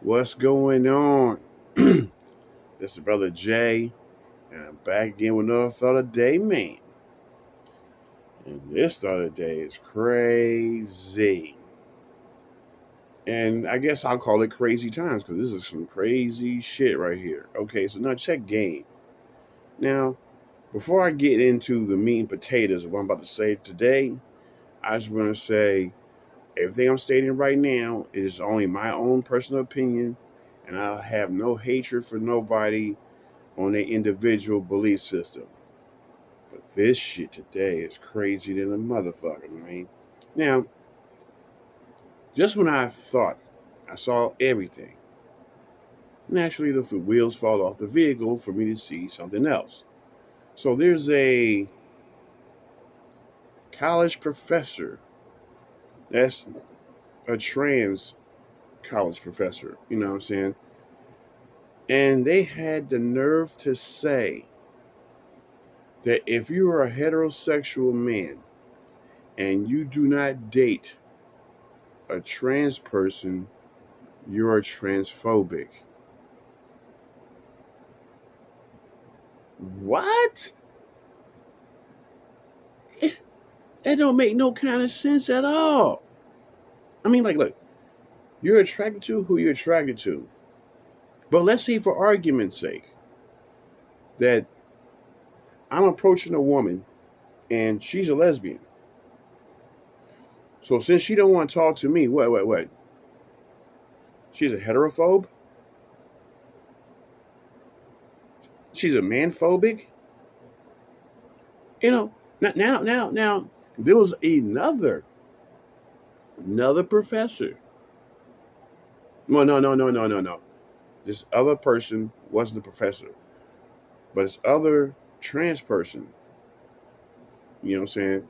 What's going on? This is Brother Jay, and I'm back again with another Thought of the Day, man. And this Thought of the Day is crazy. And I guess I'll call it crazy times because this is some crazy shit right here. Okay, so now check game. Now, before I get into the meat and potatoes of what I'm about to say today, I just want to say everything I'm stating right now is only my own personal opinion, and I have no hatred for nobody on their individual belief system. But this shit today is crazy than a motherfucker, man. Now, just when I thought I saw everything, naturally the wheels fall off the vehicle for me to see something else. So there's a college professor that's a trans college professor, you know what I'm saying? And they had the nerve to say that if you are a heterosexual man and you do not date a trans person, you're transphobic. What? That don't make no kind of sense at all. I mean, like, look, you're attracted to who you're attracted to. But let's say, for argument's sake, that I'm approaching a woman and she's a lesbian. So since she don't want to talk to me, what? She's a heterophobe? She's a manphobic? You know, now, there was another professor. Well, no. This other person wasn't a professor, but this other trans person, you know what I'm saying,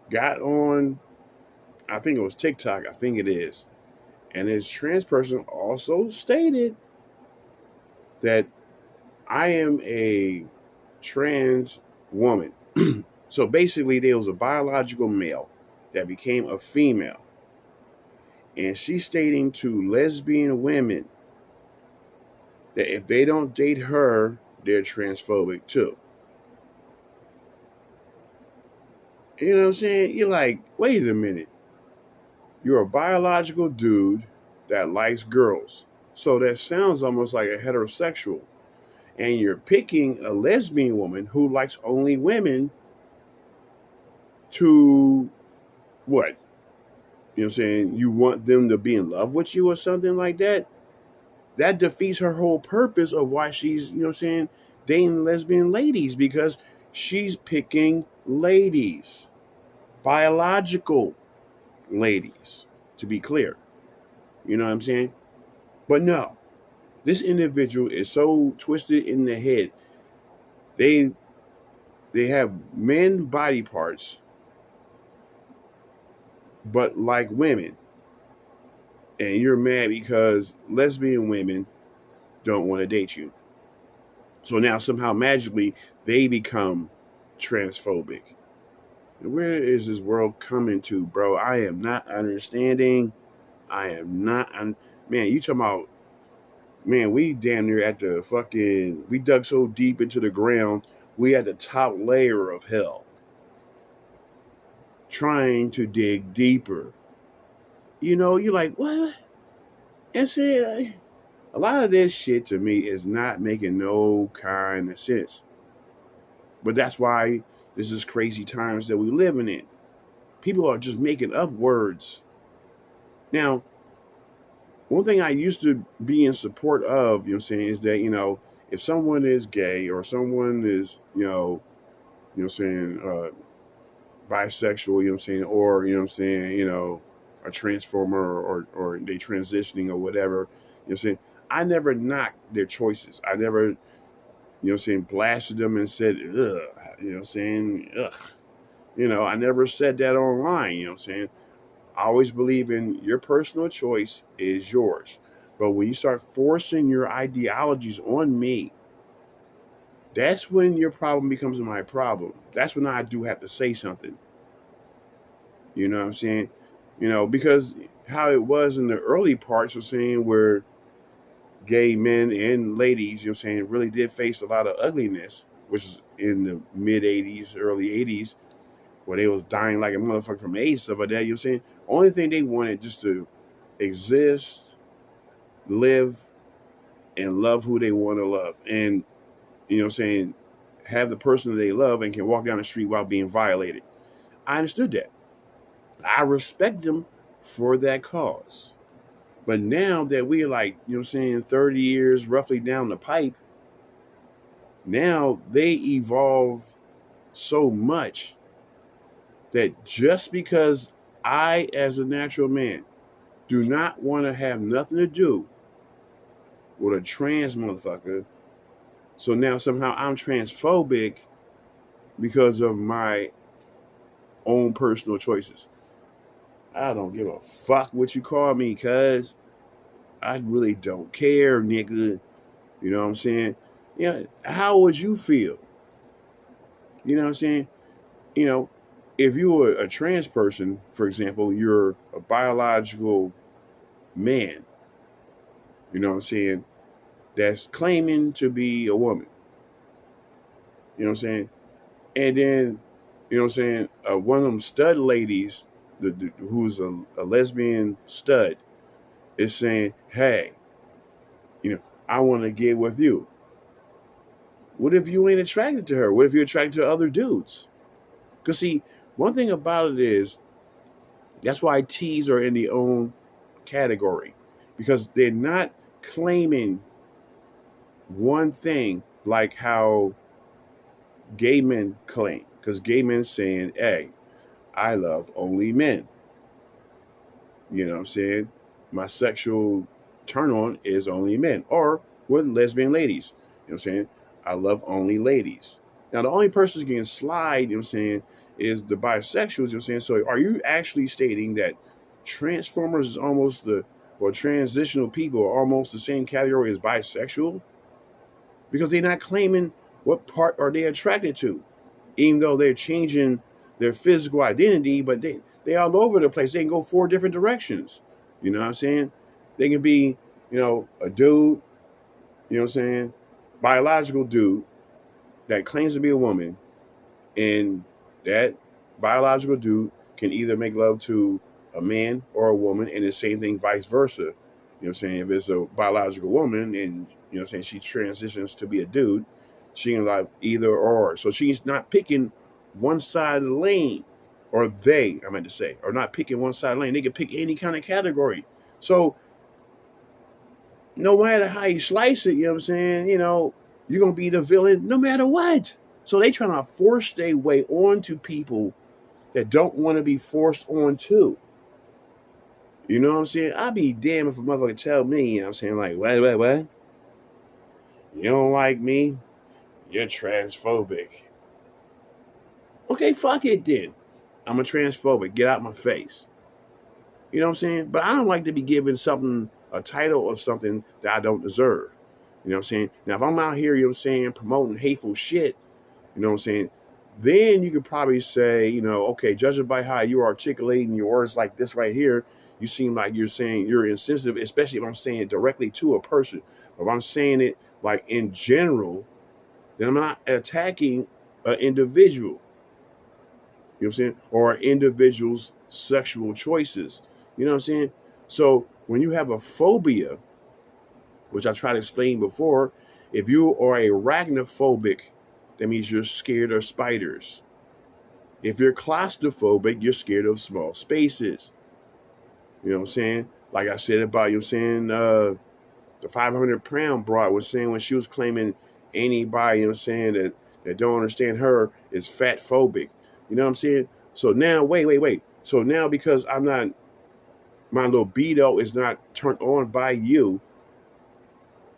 got on, I think it was TikTok, I think it is. And this trans person also stated that I am a trans woman. So basically, there was a biological male that became a female. And she's stating to lesbian women that if they don't date her, they're transphobic too. You know what I'm saying? You're like, wait a minute. You're a biological dude that likes girls. So that sounds almost like a heterosexual. And you're picking a lesbian woman who likes only women to what? You know what I'm saying? You want them to be in love with you or something like that? That defeats her whole purpose of why she's, you know what I'm saying, dating lesbian ladies, because she's picking ladies, biological ladies, to be clear. You know what I'm saying? But no, this individual is so twisted in the head. They have men body parts, but like women. And you're mad because lesbian women don't want to date you. So now somehow magically they become transphobic. Where is this world coming to, bro? I am not understanding. I am not. Man, you talking about, man, we damn near at the fucking, we dug so deep into the ground, we at the top layer of hell. Trying to dig deeper. You know, you're like, what? And see, a lot of this shit to me is not making no kind of sense. But that's why this is crazy times that we're living in. People are just making up words. Now, one thing I used to be in support of, you know what I'm saying, is that, you know, if someone is gay or someone is, you know what I'm saying, bisexual, you know what I'm saying, or, you know what I'm saying, you know, a transformer or they transitioning or whatever, you know what I'm saying, I never knocked their choices. I never, you know what I'm saying, blasted them and said, ugh, you know what I'm saying, ugh. You know, I never said that online, you know what I'm saying. I always believe in your personal choice is yours. But when you start forcing your ideologies on me, that's when your problem becomes my problem. That's when I do have to say something. You know what I'm saying? You know, because how it was in the early parts of saying where gay men and ladies, you know what I'm saying, really did face a lot of ugliness, which is in the mid 80s, early 80s, where they was dying like a motherfucker from AIDS, stuff like that, you know what I'm saying? Only thing they wanted just to exist, live, and love who they want to love. And, you know what I'm saying, have the person that they love and can walk down the street without being violated. I understood that. I respect them for that cause. But now that we're like, you know what I'm saying, 30 years roughly down the pipe, now they evolve so much that just because I, as a natural man, do not want to have nothing to do with a trans motherfucker, so now somehow I'm transphobic because of my own personal choices. I don't give a fuck what you call me, cuz I really don't care, nigga. You know what I'm saying? You know, how would you feel? You know what I'm saying? You know, if you were a trans person, for example, you're a biological man, you know what I'm saying, that's claiming to be a woman. You know what I'm saying? And then, you know what I'm saying, one of them stud ladies, who's a lesbian stud, is saying, hey, you know, I want to get with you. What if you ain't attracted to her? What if you're attracted to other dudes? Because, see, one thing about it is, that's why T's are in their own category. Because they're not claiming one thing like how gay men claim. Because gay men saying, hey, I love only men. You know what I'm saying? My sexual turn on is only men. Or with lesbian ladies. You know what I'm saying? I love only ladies. Now, the only person getting slide, you know what I'm saying, is the bisexuals, you know what I'm saying? So are you actually stating that transformers is almost or transitional people are almost the same category as bisexual? Because they're not claiming what part are they attracted to, even though they're changing their physical identity, but they all over the place. They can go 4 different directions. You know what I'm saying? They can be, you know, a dude, you know what I'm saying, biological dude that claims to be a woman, and that biological dude can either make love to a man or a woman, and the same thing vice versa. You know what I'm saying? If it's a biological woman and, you know what I'm saying, she transitions to be a dude, she can like either or. So she's not picking one side of the lane, or I meant to say, or not picking one side of the lane. They can pick any kind of category. So no matter how you slice it, you know what I'm saying, you know, you're going to be the villain no matter what. So they trying to force their way onto people that don't want to be forced on to. You know what I'm saying? I'd be damned if a motherfucker tell me, you know what I'm saying, like, what? You don't like me? You're transphobic. Okay, fuck it then. I'm a transphobic. Get out my face. You know what I'm saying? But I don't like to be given something, a title of something that I don't deserve. You know what I'm saying? Now, if I'm out here, you know what I'm saying, promoting hateful shit, you know what I'm saying, then you could probably say, you know, okay, judging by how you're articulating your words like this right here, you seem like you're saying you're insensitive, especially if I'm saying it directly to a person. But if I'm saying it like in general, then I'm not attacking an individual. You know what I'm saying? Or an individual's sexual choices. You know what I'm saying? So when you have a phobia, which I tried to explain before, if you are arachnophobic, that means you're scared of spiders. If you're claustrophobic, you're scared of small spaces. You know what I'm saying? Like I said about, you know what I'm saying, the 500-pound broad was saying when she was claiming anybody, you know what I'm saying, that don't understand her is fat phobic. You know what I'm saying? So now, wait. So now because my libido is not turned on by you,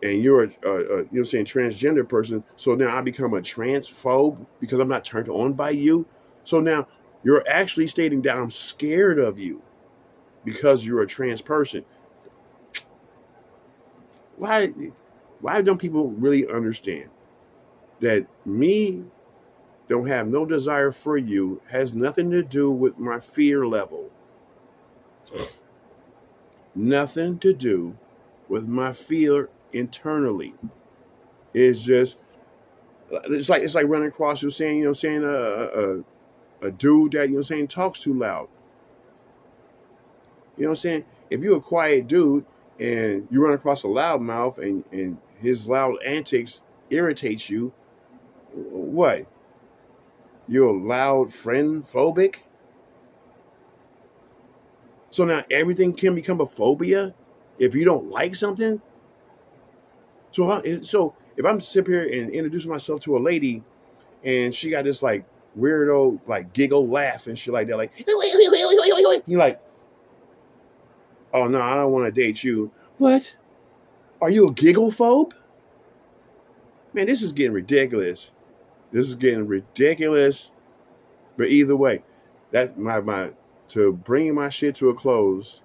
and you're you know what I'm saying, transgender person, so now I become a transphobe because I'm not turned on by you. So now you're actually stating that I'm scared of you because you're a trans person. Why don't people really understand that me don't have no desire for you has nothing to do with my fear level? Nothing to do with my fear internally. It's just it's like running across, saying, a dude that, saying, talks too loud. You know what I'm saying? If you're a quiet dude and you run across a loud mouth, and his loud antics irritates you, what? You're loud friend phobic? So now everything can become a phobia if you don't like something? So if I'm sit here and introduce myself to a lady, and she got this like weirdo like giggle laugh and shit like that, like you like, oh no, I don't want to date you. What? Are you a giggle phobe? Man, this is getting ridiculous. This is getting ridiculous. But either way, that my to bring my shit to a close,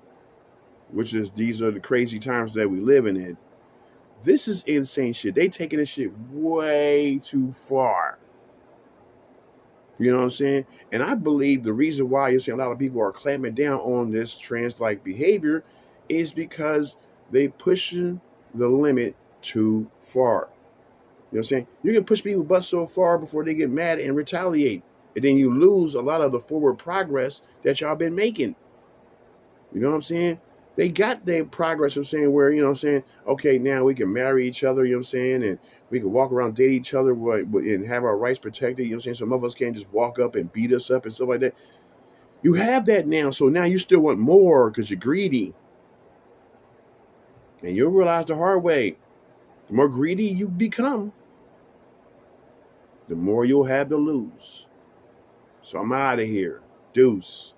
which is these are the crazy times that we living in. This is insane shit. They taking this shit way too far. You know what I'm saying? And I believe the reason why you're seeing a lot of people are clamping down on this trans-like behavior is because they pushing the limit too far. You know what I'm saying? You can push people but so far before they get mad and retaliate. And then you lose a lot of the forward progress that y'all been making. You know what I'm saying? They got their progress, I'm saying, where, you know what I'm saying, okay, now we can marry each other, you know what I'm saying, and we can walk around, date each other, and have our rights protected, you know what I'm saying? Some of us can't just walk up and beat us up and stuff like that. You have that now, so now you still want more because you're greedy. And you'll realize the hard way, the more greedy you become, the more you'll have to lose. So I'm out of here. Deuce.